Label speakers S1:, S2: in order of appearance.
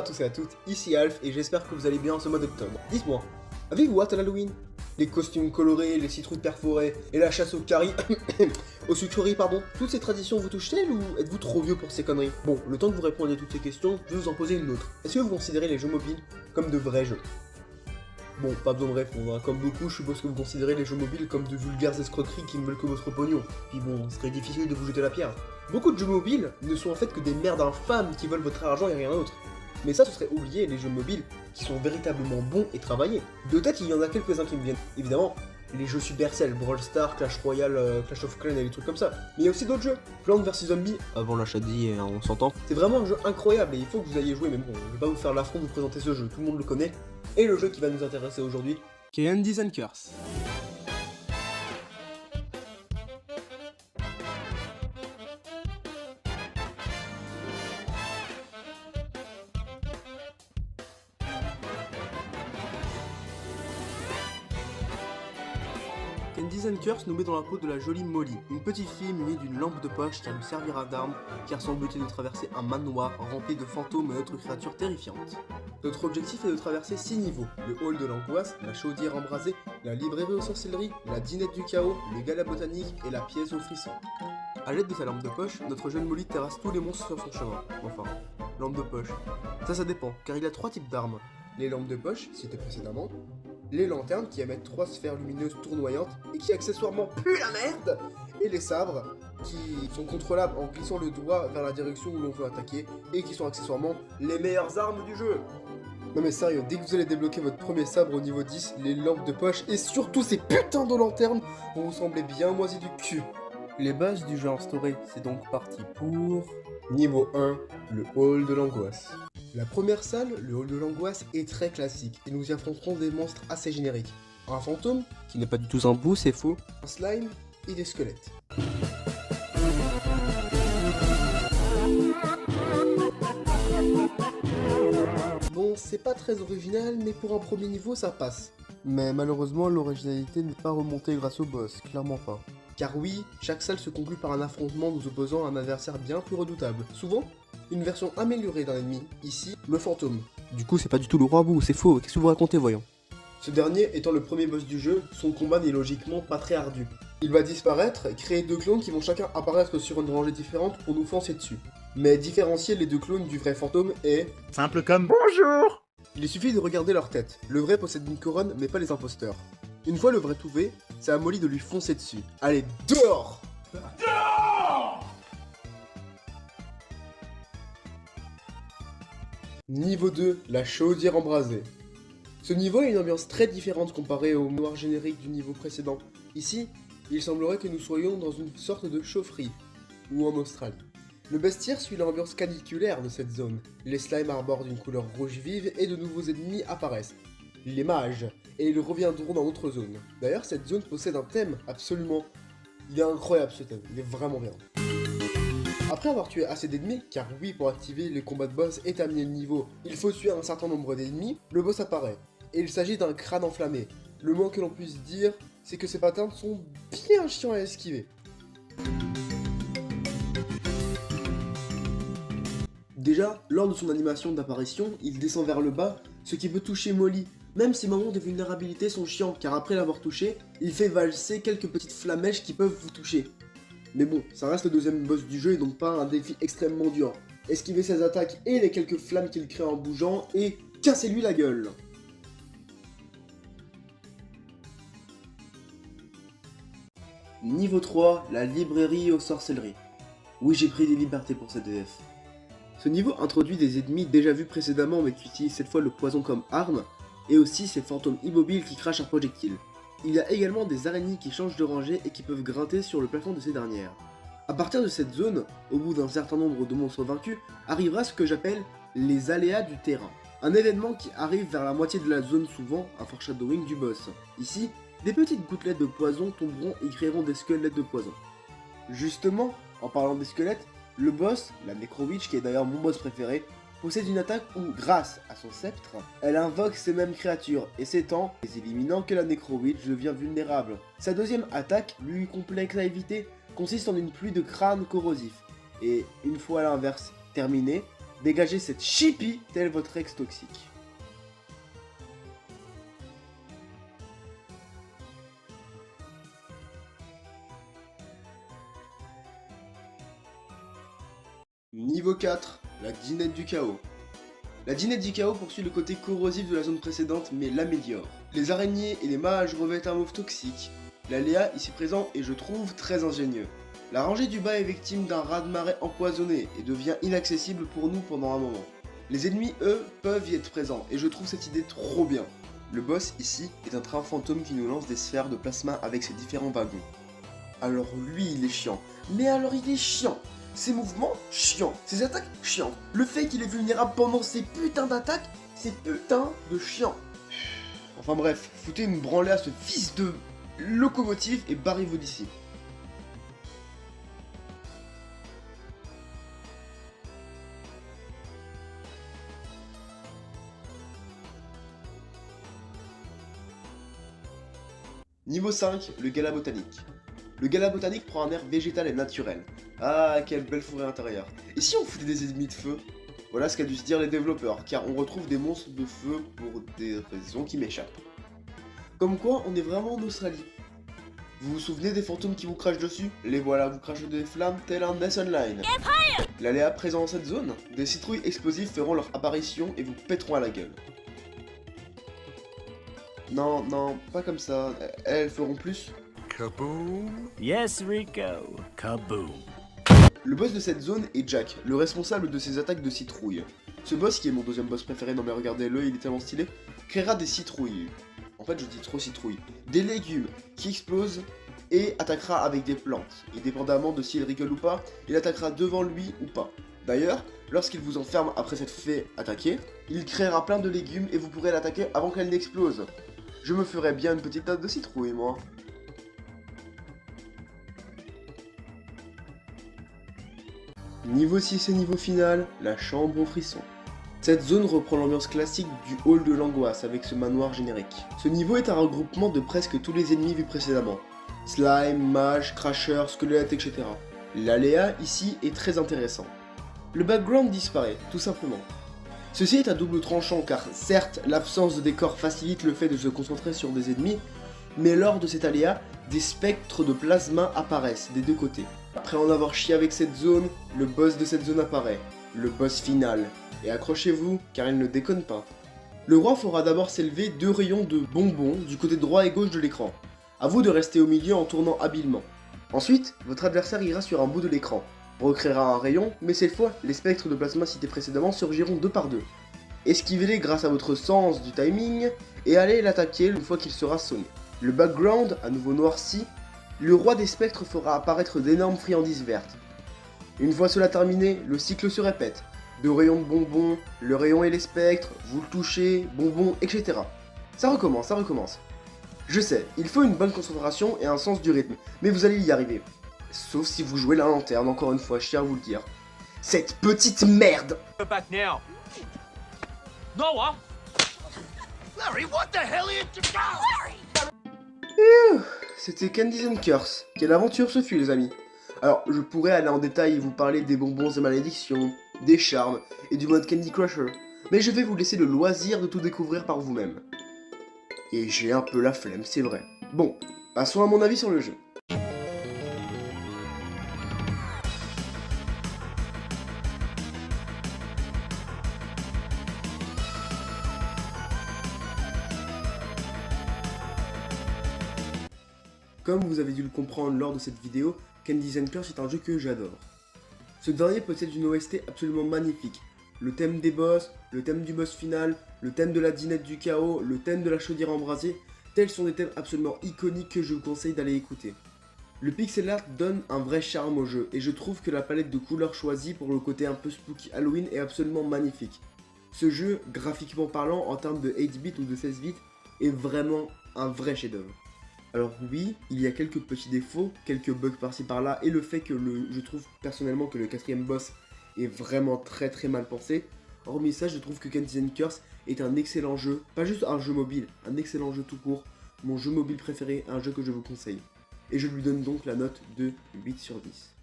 S1: à tous et à toutes, ici Alf et j'espère que vous allez bien en ce mois d'octobre. Dites-moi, avez-vous hâte à l'Halloween? Les costumes colorés, les citrouilles perforées et la chasse au curry, aux sucreries pardon, toutes ces traditions vous touchent-elles ou êtes-vous trop vieux pour ces conneries? Bon, le temps que vous répondiez à toutes ces questions, je vais vous en poser une autre. Est-ce que vous considérez les jeux mobiles comme de vrais jeux? Bon, pas besoin de répondre, hein. Comme beaucoup, je suppose que vous considérez les jeux mobiles comme de vulgaires escroqueries qui ne veulent que votre pognon. Puis bon, ce serait difficile de vous jeter la pierre. Beaucoup de jeux mobiles ne sont en fait que des merdes infâmes qui veulent votre argent et rien d'autre. Mais ça, ce serait oublier les jeux mobiles qui sont véritablement bons et travaillés. De tête, il y en a quelques-uns qui me viennent. Évidemment, les jeux Supercell, Brawl Stars, Clash Royale, Clash of Clans et des trucs comme ça. Mais il y a aussi d'autres jeux. Plants vs Zombies, avant l'achat dit, on s'entend. C'est vraiment un jeu incroyable et il faut que vous ayez joué, mais bon, je vais pas vous faire l'affront de vous présenter ce jeu, tout le monde le connaît. Et le jeu qui va nous intéresser aujourd'hui, Candy and Curse. Candy and Curse nous met dans la peau de la jolie Molly, une petite fille munie d'une lampe de poche qui lui servira d'arme, car son but est de traverser un manoir rempli de fantômes et autres créatures terrifiantes. Notre objectif est de traverser 6 niveaux, le hall de l'angoisse, la chaudière embrasée, la librairie aux sorcelleries, la dinette du chaos, le gala botanique et la pièce aux frissons. A l'aide de sa lampe de poche, notre jeune Molly terrasse tous les monstres sur son chemin. Enfin, lampe de poche. Ça dépend, car il y a 3 types d'armes. Les lampes de poche, citées précédemment, les lanternes qui émettent 3 sphères lumineuses tournoyantes et qui accessoirement puent la merde, et les sabres qui sont contrôlables en glissant le doigt vers la direction où l'on veut attaquer et qui sont accessoirement les meilleures armes du jeu. Non mais sérieux, dès que vous allez débloquer votre premier sabre au niveau 10, les lampes de poche et surtout ces putains de lanternes vont vous sembler bien moisis du cul. Les bases du jeu instauré, c'est donc parti pour... Niveau 1, le hall de l'angoisse. La première salle, le hall de l'angoisse, est très classique et nous y affronterons des monstres assez génériques. Un fantôme, qui n'est pas du tout un bout, c'est faux, un slime et des squelettes. Bon, c'est pas très original, mais pour un premier niveau, ça passe. Mais malheureusement, l'originalité n'est pas remontée grâce au boss, clairement pas. Car oui, chaque salle se conclut par un affrontement nous opposant à un adversaire bien plus redoutable. Souvent, une version améliorée d'un ennemi, ici, le fantôme. Du coup, c'est pas du tout le roi bout, c'est faux, qu'est-ce que vous racontez, voyons? Ce dernier étant le premier boss du jeu, son combat n'est logiquement pas très ardu. Il va disparaître et créer 2 clones qui vont chacun apparaître sur une rangée différente pour nous foncer dessus. Mais différencier les 2 clones du vrai fantôme est...
S2: simple comme bonjour.
S1: Il suffit de regarder leur tête. Le vrai possède une couronne, mais pas les imposteurs. Une fois le vrai trouvé, c'est à Molly de lui foncer dessus. Allez, dehors! Niveau 2, la chaudière embrasée. Ce niveau a une ambiance très différente comparée au noir générique du niveau précédent. Ici, il semblerait que nous soyons dans une sorte de chaufferie, ou en Australie. Le bestiaire suit l'ambiance caniculaire de cette zone. Les slimes arborent d'une couleur rouge vive et de nouveaux ennemis apparaissent. Les mages, et ils reviendront dans notre zone. D'ailleurs, cette zone possède un thème, absolument. Il est incroyable ce thème, il est vraiment bien. Après avoir tué assez d'ennemis, car oui, pour activer les combats de boss et terminer le niveau, il faut tuer un certain nombre d'ennemis, le boss apparaît. Et il s'agit d'un crâne enflammé. Le moins que l'on puisse dire, c'est que ces patterns sont bien chiants à esquiver. Déjà, lors de son animation d'apparition, il descend vers le bas, ce qui peut toucher Molly. Même ces moments de vulnérabilité sont chiants, car après l'avoir touché, il fait valser quelques petites flamèches qui peuvent vous toucher. Mais bon, ça reste le deuxième boss du jeu et donc pas un défi extrêmement dur. Esquivez ses attaques et les quelques flammes qu'il crée en bougeant, et cassez-lui la gueule. Niveau 3, la librairie aux sorcelleries. Oui, j'ai pris des libertés pour cette VF. Ce niveau introduit des ennemis déjà vus précédemment mais qui utilisent cette fois le poison comme arme, et aussi ces fantômes immobiles qui crachent un projectile. Il y a également des araignées qui changent de rangée et qui peuvent grimper sur le plafond de ces dernières. A partir de cette zone, au bout d'un certain nombre de monstres vaincus, arrivera ce que j'appelle les aléas du terrain. Un événement qui arrive vers la moitié de la zone souvent, un foreshadowing du boss. Ici, des petites gouttelettes de poison tomberont et créeront des squelettes de poison. Justement, en parlant des squelettes, le boss, la Necrowitch qui est d'ailleurs mon boss préféré, possède une attaque où, grâce à son sceptre, elle invoque ces mêmes créatures, et c'est en les éliminant que la Necrowitch devient vulnérable. Sa deuxième attaque, lui complexe à éviter, consiste en une pluie de crânes corrosifs, et une fois l'inverse terminée, Dégagez cette chippie tel votre ex toxique. Niveau 4, la dinette du chaos. La dinette du chaos poursuit le côté corrosif de la zone précédente mais l'améliore. Les araignées et les mages revêtent un mauve toxique. L'aléa ici présent est je trouve très ingénieux. La rangée du bas est victime d'un raz-de-marée empoisonné et devient inaccessible pour nous pendant un moment. Les ennemis eux peuvent y être présents et je trouve cette idée trop bien. Le boss ici est un train fantôme qui nous lance des sphères de plasma avec ses différents wagons. Alors lui il est chiant, mais alors il est chiant. Ses mouvements, chiants. Ses attaques, chiantes. Le fait qu'il est vulnérable pendant ses putains d'attaques, c'est putain de chiant. Enfin bref, foutez une branlée à ce fils de locomotive et barrez-vous d'ici. Niveau 5, le gala botanique. Le gala botanique prend un air végétal et naturel. Ah, quelle belle forêt intérieure. Et si on foutait des ennemis de feu? Voilà ce qu'a dû se dire les développeurs, car on retrouve des monstres de feu pour des raisons qui m'échappent. Comme quoi, on est vraiment en Australie. Vous vous souvenez des fantômes qui vous crachent dessus? Les voilà, vous crachez des flammes tel un NES Online. L'aléa présent dans cette zone, des citrouilles explosives feront leur apparition et vous pèteront à la gueule. Non, non, pas comme ça. Elles feront plus.
S2: Kaboom!
S3: Yes, Rico. Kaboom.
S1: Le boss de cette zone est Jack, le responsable de ses attaques de citrouilles. Ce boss, qui est mon deuxième boss préféré, non mais regardez-le, il est tellement stylé, créera des citrouilles. En fait, je dis trop citrouilles. Des légumes qui explosent et attaquera avec des plantes. Et dépendamment de s'il rigole ou pas, il attaquera devant lui ou pas. D'ailleurs, lorsqu'il vous enferme après s'être fait attaquer, il créera plein de légumes et vous pourrez l'attaquer avant qu'elle n'explose. Je me ferais bien une petite tasse de citrouille, moi. Niveau 6 et niveau final, la chambre aux frissons. Cette zone reprend l'ambiance classique du hall de l'angoisse avec ce manoir générique. Ce niveau est un regroupement de presque tous les ennemis vus précédemment. Slime, mage, crasher, squelette, etc. L'aléa ici est très intéressant. Le background disparaît, tout simplement. Ceci est à double tranchant car certes l'absence de décor facilite le fait de se concentrer sur des ennemis, mais lors de cet aléa, des spectres de plasma apparaissent des deux côtés. Après en avoir chié avec cette zone, le boss de cette zone apparaît, le boss final. Et accrochez-vous, car il ne déconne pas. Le roi fera d'abord s'élever 2 rayons de bonbons du côté droit et gauche de l'écran. A vous de rester au milieu en tournant habilement. Ensuite, votre adversaire ira sur un bout de l'écran, recréera un rayon, mais cette fois, les spectres de plasma cités précédemment surgiront 2 par 2. Esquivez-les grâce à votre sens du timing, et allez l'attaquer une fois qu'il sera sonné. Le background, à nouveau noirci, le roi des spectres fera apparaître d'énormes friandises vertes. Une fois cela terminé, le cycle se répète. 2 rayons de bonbons, le rayon et les spectres, vous le touchez, bonbons, etc. Ça recommence, ça recommence. Je sais, il faut une bonne concentration et un sens du rythme, mais vous allez y arriver. Sauf si vous jouez la lanterne, encore une fois, je tiens à vous le dire. Cette petite merde!
S4: Back now. Noah! Larry, what the hell are you...
S1: C'était Candies and Curse. Quelle aventure ce fut, les amis. Alors, je pourrais aller en détail et vous parler des bonbons et malédictions, des charmes et du mode Candy Crusher, mais je vais vous laisser le loisir de tout découvrir par vous-même. Et j'ai un peu la flemme, c'est vrai. Bon, passons à mon avis sur le jeu. Comme vous avez dû le comprendre lors de cette vidéo, Candies and Curse est un jeu que j'adore. Ce dernier possède une OST absolument magnifique. Le thème des boss, le thème du boss final, le thème de la dinette du chaos, le thème de la chaudière embrasée, tels sont des thèmes absolument iconiques que je vous conseille d'aller écouter. Le pixel art donne un vrai charme au jeu, et je trouve que la palette de couleurs choisie pour le côté un peu spooky Halloween est absolument magnifique. Ce jeu, graphiquement parlant, en termes de 8 bits ou de 16 bits, est vraiment un vrai chef-d'œuvre. Alors oui, il y a quelques petits défauts, quelques bugs par-ci par-là, et le fait que je trouve personnellement que le 4ème boss est vraiment très mal pensé. Hormis ça, je trouve que Candies and Curse est un excellent jeu, pas juste un jeu mobile, un excellent jeu tout court, mon jeu mobile préféré, un jeu que je vous conseille. Et je lui donne donc la note de 8 sur 10.